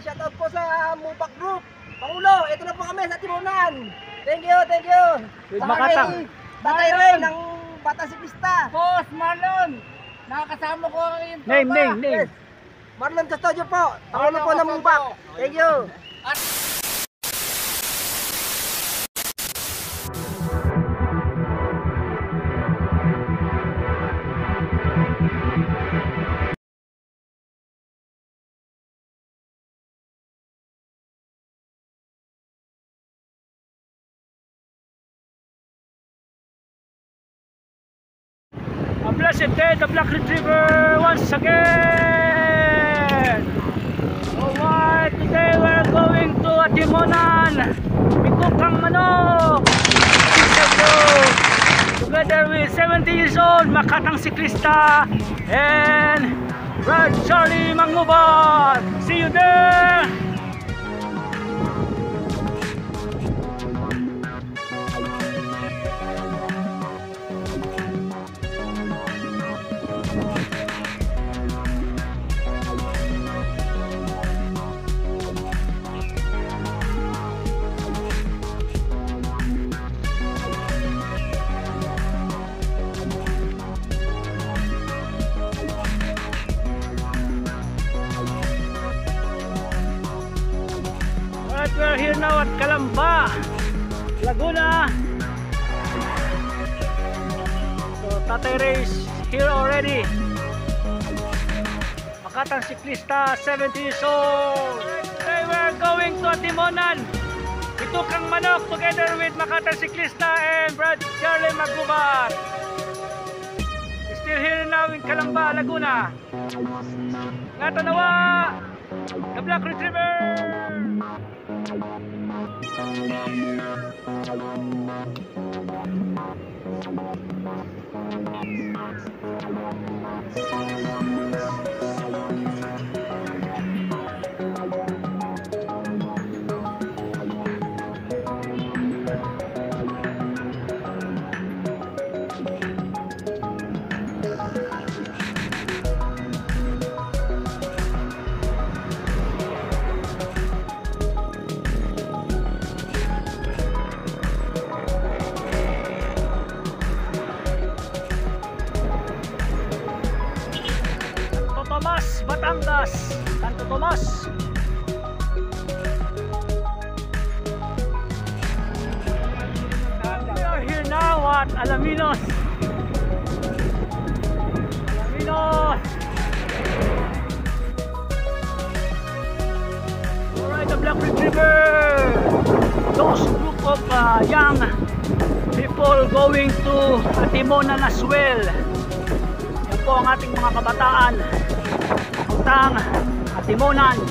shoutout po sa Mubak Group. Pangulo, ito na po kami sa Timunan. Thank you, thank you. With Sa Makatang. Tatay Ray ng Batang Siklista. Boss Marlon, nakakasama ko yung Name. Yes. Marlon Custodio po. Pangulo po ng Mubak. Thank you. A blessed day, the Black Retriever once again. Alright, today we're going to Atimonan, Bitukang Manok. Together with 70 years old Makatang Siklista and Brad Charlie Mangmubat. See you there. Alright, we're here now at Calamba, Laguna. So Tatay Ray is here already. Makatang Siklista, 70 years old. Today we're going to Atimonan, Bitukang Manok, together with Makatang Siklista and Brad Charlie Magbubat. Still here now in Calamba, Laguna. Ngatanawa, the Black Retriever. Tomas, Batangas, Santo Tomas. We are here now at Alaminos. Alright, the Black Retriever. Those group of young people going to Atimonan as well. Yan po ang ating mga kabataan. Tang Atimonan.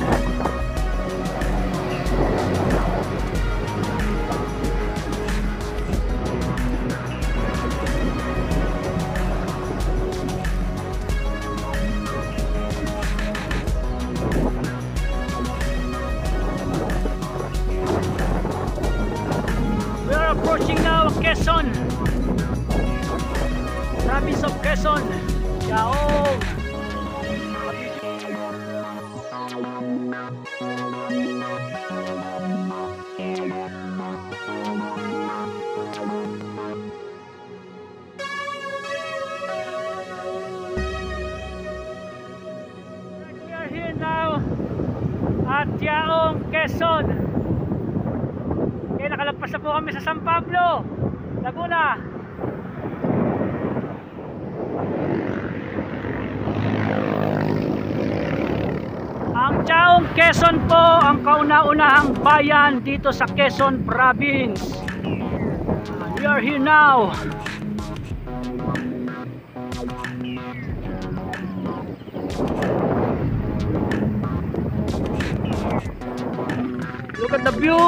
We are approaching now Quezon, province of Quezon. Yaong. We are here now at Yaong, Quezon. Okay, nakalagpas na po kami sa San Pablo, Laguna. Ang Yaong, Quezon po ang kauna-unahang bayan dito sa Quezon Province. We are here now. Look at the view.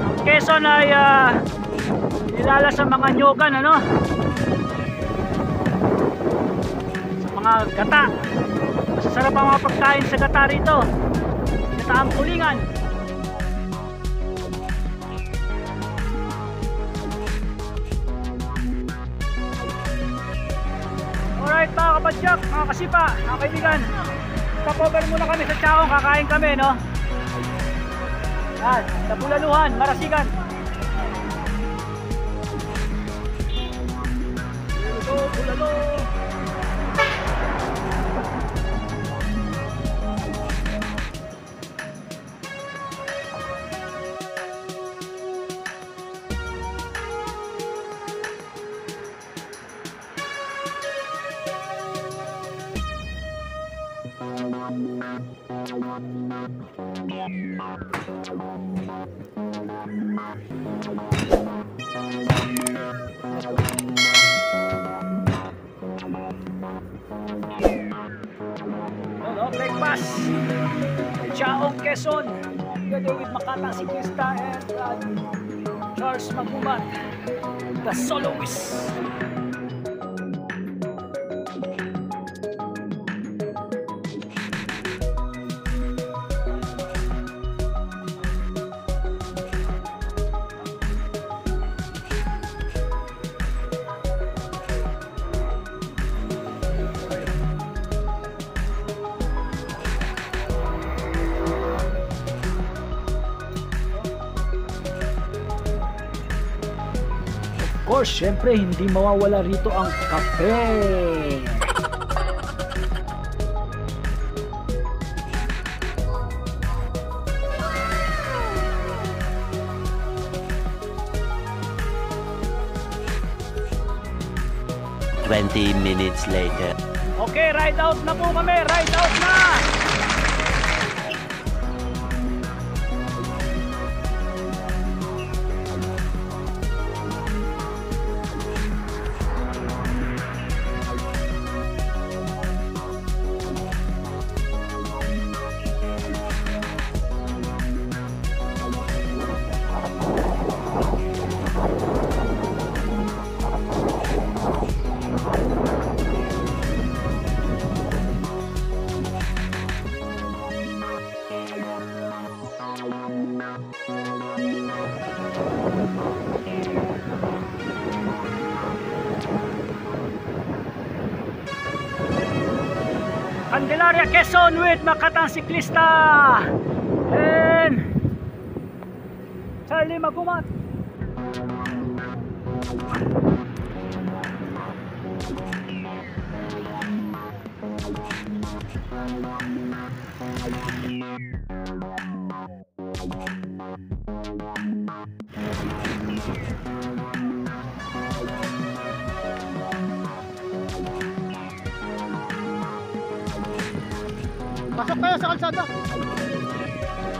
Ang Quezon ay nilala sa mga nyogan, ano? Sa mga gata. Masasarap ang mga pagkain sa gata rito. Gata ang tulingan. Alright mga kabadyak, mga kasipa, mga kaibigan. Stop over muna kami sa Chaong, kakain kami, no? Yan, sa Bulaluhan, Marasigan. Bulalo. Breakfast, Chaong, Quezon, together with Makatang Siklista and Charles Magubat, the soloist. Of course, syempre hindi mawawala rito ang kape. Minutes later. Okay, ride out na po kami. Ride out na! Candelaria, Quezon with Makatang Siklista and Charlie Magubat. Pasok tayo sa kalsada.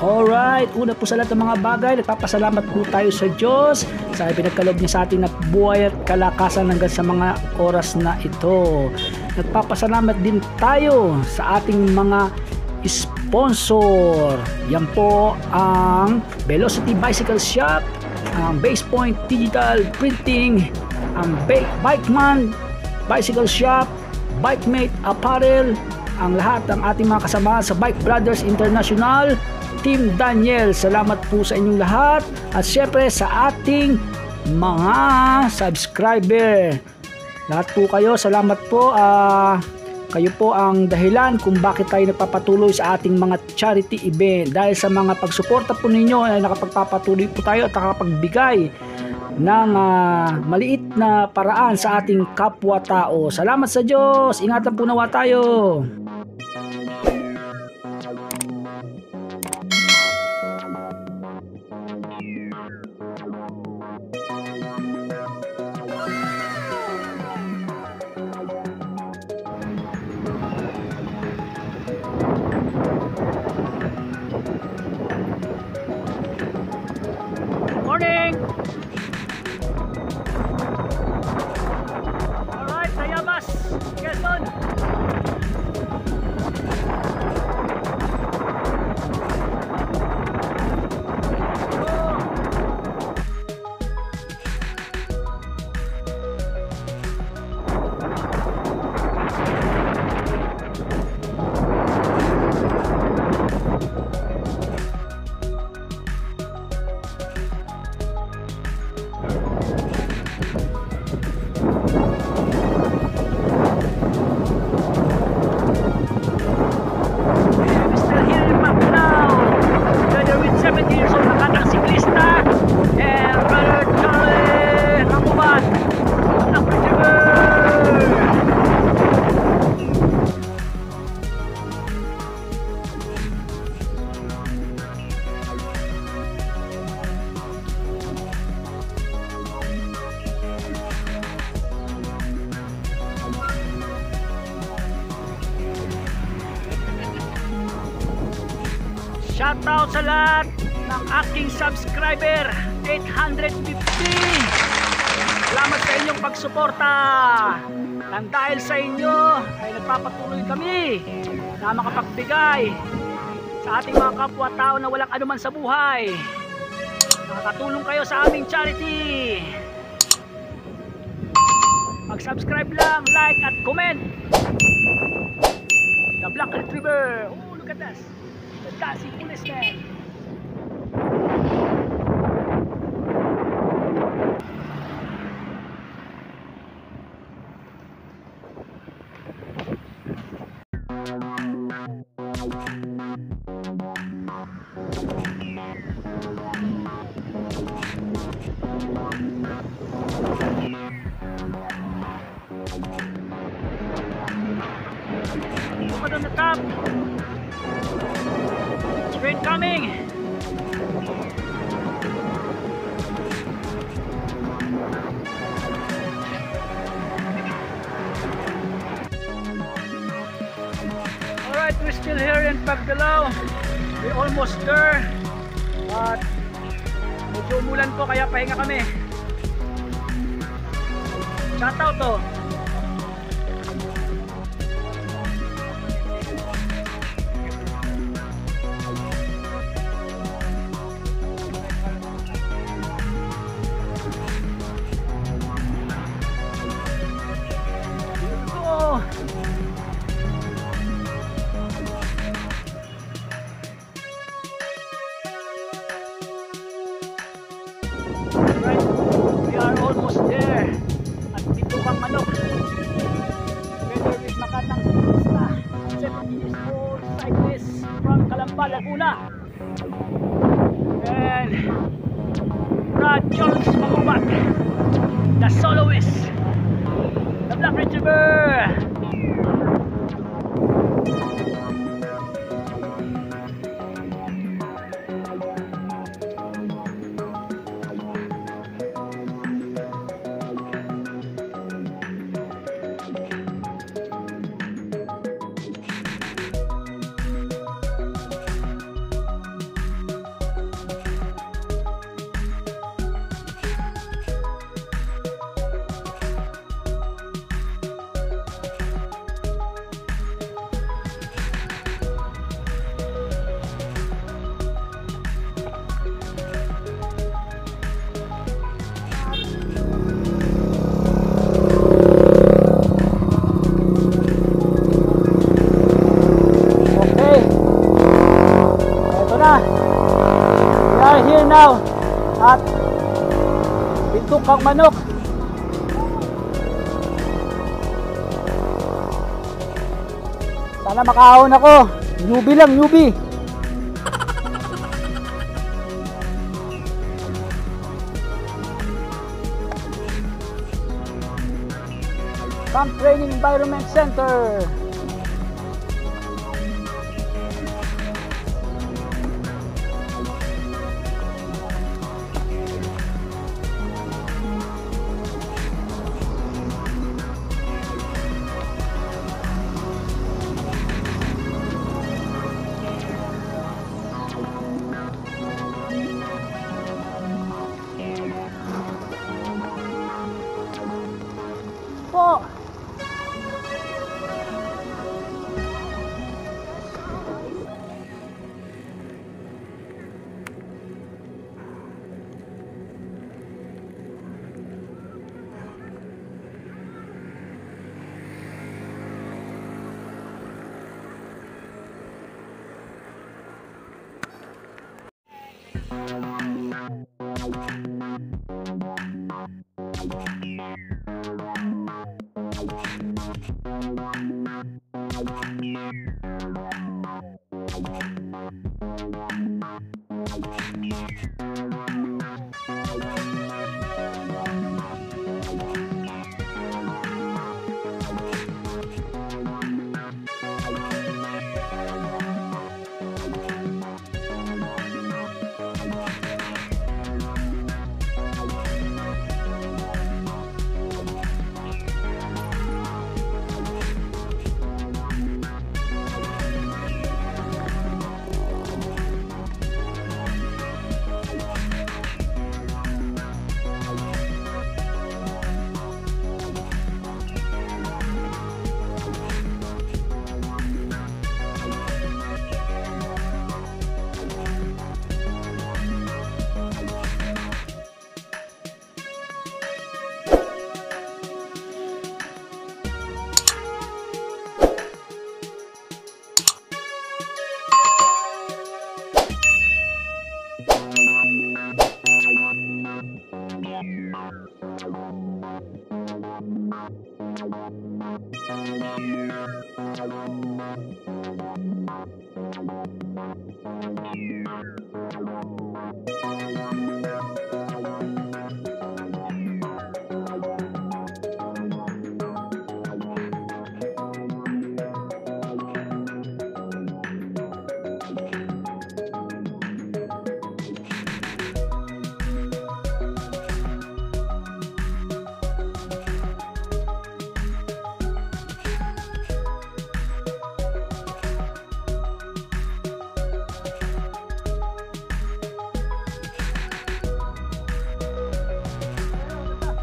Alright, una po sa lahat ng mga bagay, nagpapasalamat po tayo sa Diyos sa pinagkaloob niya sa atin na buhay at kalakasan hanggang sa mga oras na ito. Nagpapasalamat din tayo sa ating mga sponsor. Yan po ang Velocity Bicycle Shop, ang Base Point Digital Printing, ang Bikeman Bicycle Shop, Bikemate Apparel, ang lahat ng ating mga kasama sa Bike Brothers International, Team Daniel, salamat po sa inyong lahat, at syempre sa ating mga subscriber, lahat po kayo, salamat po. Kayo po ang dahilan kung bakit tayo nagpapatuloy sa ating mga charity event. Dahil sa mga pagsuporta po ninyo ay nakapagpapatuloy po tayo at nakapagbigay ng maliit na paraan sa ating kapwa-tao. Salamat sa Diyos. Ingatan po nawa tayo. Morning! Alright, sa Yabas, Quezon. Shoutout sa lahat ng aking subscriber, 850. Salamat sa inyong pagsuporta. Nang dahil sa inyo ay nagpapatuloy kami na makapagbigay sa ating mga kapwa-tao na walang anuman sa buhay. Nakakatulong kayo sa aming charity. Mag-subscribe lang, like at comment. The Black Retriever. Oh, look at this. The dancing policeman. Look on the top. Train coming. Alright, we're still here in Pagdalaw. We're almost there. But medyo umulan po kaya pahinga kami. Shoutout to. Right, we are almost there at Bitubang Manok together with Makatang Siklista, 70 years old cyclist from Calamba, Laguna, and Brad Jones Magubat, the soloist, the Black Retriever. We are here now at Bitubang Manok. Sana makaahon ako. Newbie lang, newbie. Camp Training Environment Center. Po.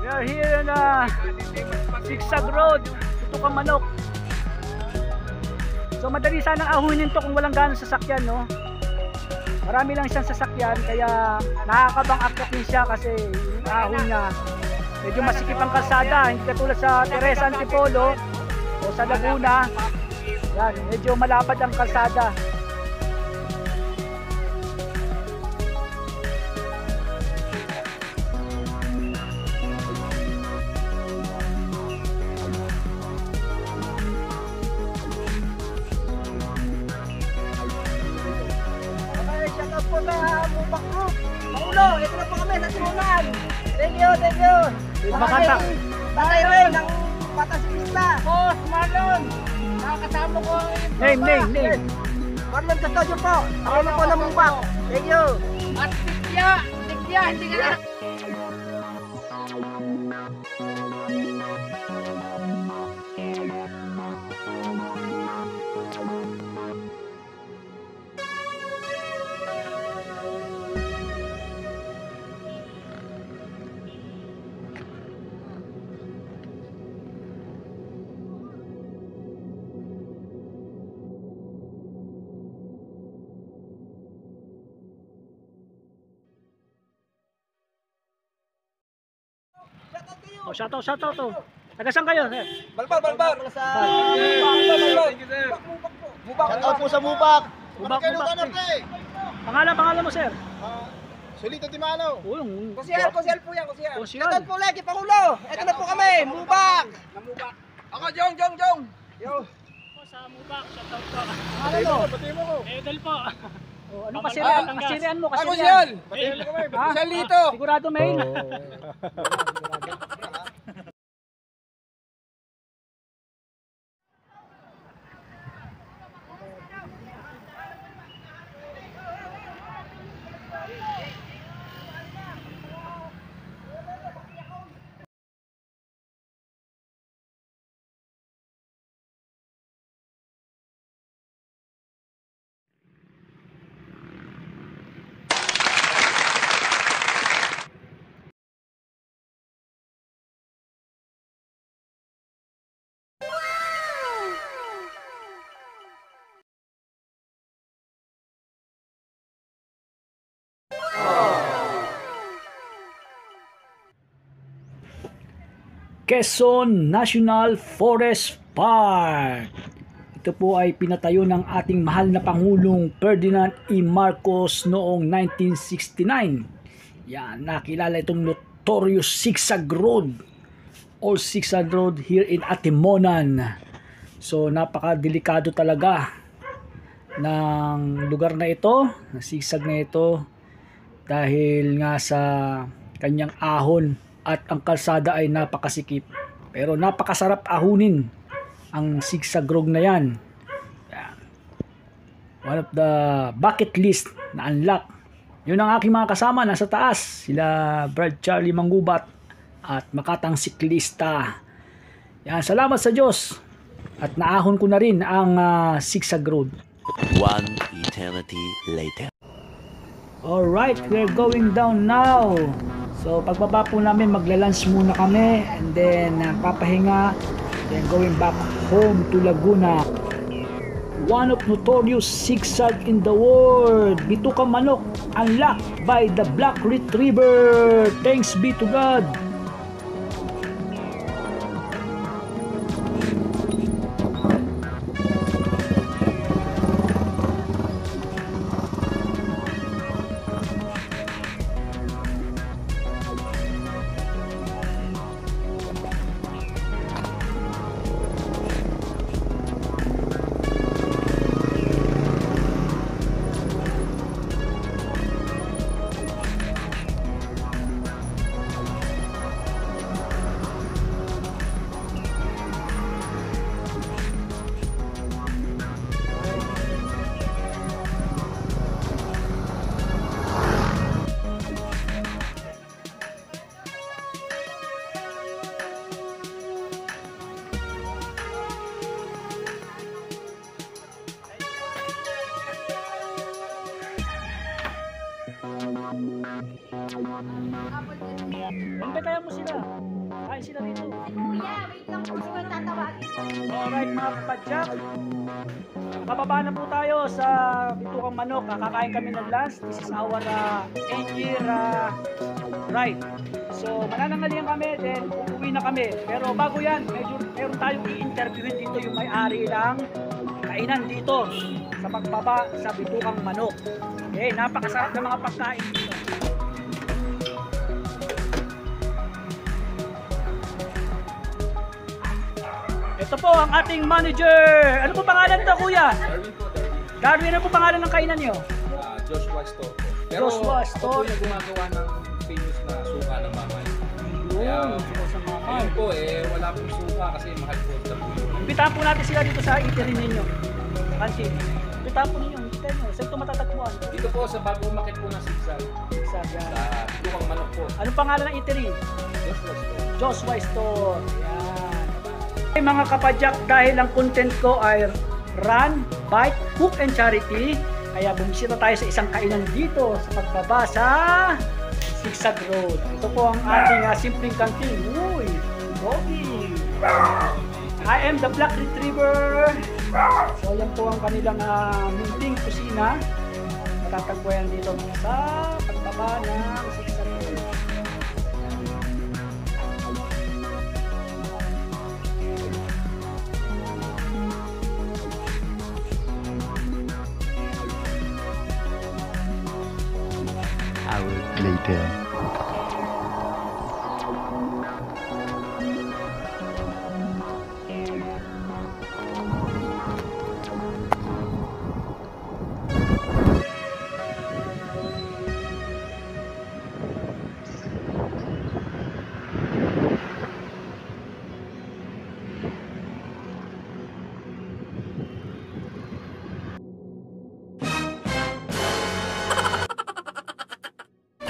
We are here in Zigzag Road. Ito kang manok. So madali sanang ahunin to kung walang ganong sasakyan, no? Marami lang siyang sasakyan kaya nakakabang akyat siya kasi yung ahon niya medyo masikip ang kalsada, hindi katulad sa Teresa Antipolo o sa Laguna. Yan, medyo malapad ang kalsada. Po sa Mubak Group. Pangulo, ito na po kami sa Timunan. Thank you, thank you. Makata. Tatay Ray ng Patasikista. Boss Marlon, nakakasama ko ang iyong Name. Marlon Custodio po. Ako na po ng Mubak. Thank you. At tikya, hindi ka na. Oh, shoutout to. Taga saan kayo, sir? Balbar. Sa Mubak. Shoutout po sa Mubak. Mubak. Pangalan mo, sir? Solito Timano. Oh, yung Kusyal po yan, kusyal. Kusyal. Shoutout po lagi, Pangulo. Ito na po kami, Mubak. Ako, Jong. Yo. sa Mubak, shoutout po. Pati mo ko. Edel po. Oh, ano kasirian mo? Ako siyal. Kusyal dito. Sigurado mail. Quezon National Forest Park. Ito po ay pinatayo ng ating mahal na Pangulong Ferdinand E. Marcos noong 1969. Yan, nakilala itong notorious Zigzag Road or Zigzag Road here in Atimonan. So napakadelikado talaga ng lugar na ito, ng zigzag na ito, dahil nga sa kanyang ahon at ang kalsada ay napakasikip. Pero napakasarap ahunin ang Zigzag Road na yan. One of the bucket list na unlock. Yun ang aking mga kasama nasa taas. Sila Brad Charlie Manggubat at Makatang Siklista. Yan, salamat sa Diyos. At naahon ko na rin ang Zigzag Road. One eternity later. Alright, we're going down now. So pagbaba po namin, magla-lunch muna kami and then papahinga, then going back home to Laguna. One of notorious zigzag in the world, Bituka Manok, unlocked by the Black Retriever. Thanks be to God. Imbitayan mo sila. Kain sila dito. Kuya, wait lang po siya tatawagin ko. Alright mga kapadyak. Kababa na po tayo sa Bitukang Manok. Kakakain kami ng lunch. This is our end-year ride. So mananangalian kami, then uuwi na kami. Pero bago yan, meron tayong i-interviewin dito yung may-ari ng kainan dito sa pagbaba sa Bitukang Manok. Okay, napakasarap ng mga pagkain dito. Ito po ang ating manager. Ano po pangalan to, kuya? Darwin po, Darwin. Darwin, ano po pangalan ng kainan niyo? Joshua Store po. Pero Joshua ako Store. po yung gumagawa ng famous na suka ng mamay. Yun, sa mga Ngayon po, wala pong suka kasi mahal po sa puyo. Imbitahan po natin sila dito sa eatery ninyo. Kantin. Imbitahan po ninyo. Imbitahan nyo. Saan ito matatagpuan? Dito po sa bago umakit po ng sigsag. Sa yan. Sa Bitukang Manok po. Anong pangalan ng eatery? Joshua Store. Joshua Store. Yan. Okay, mga kapadyak, dahil ang content ko ay run, bike, cook, and charity, kaya bumisita tayo sa isang kainan dito sa pagbaba sa Sigsag Road. Ito po ang ating simpleng kantin. Uy, Bobby! I am the Black Retriever. So yan po ang kanilang munting kusina. Matatagpuan dito sa pagbaba ng Sigsag Road. Hour later.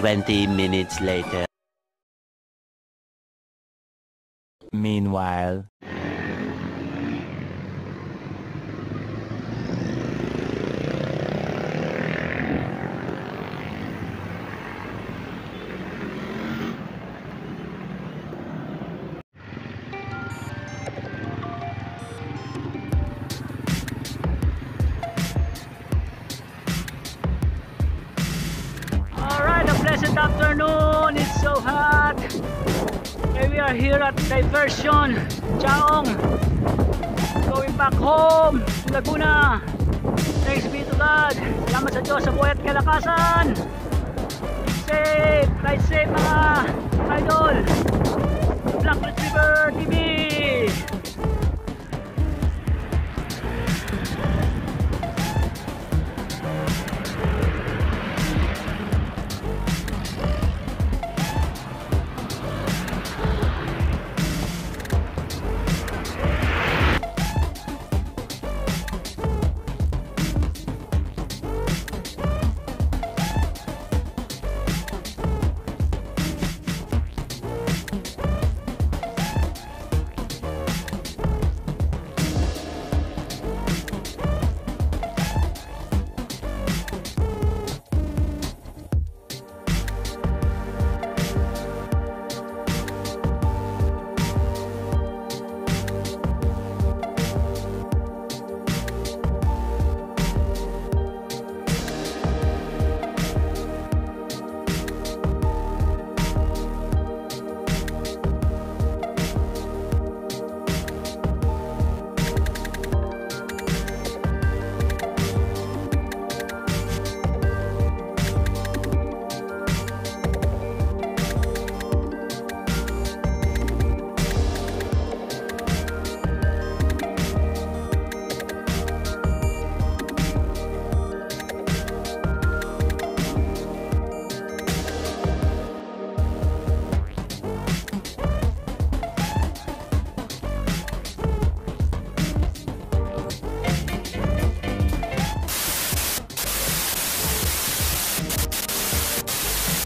Twenty minutes later. Meanwhile. Alright, a pleasant afternoon. It's so hot. Okay, we are here at Diversion Chaong. Going back home to Laguna. Thanks be to God. Salamat sa Diyos sa buhay at kalakasan. Safe, ride safe mga idol. Black Retriever TV.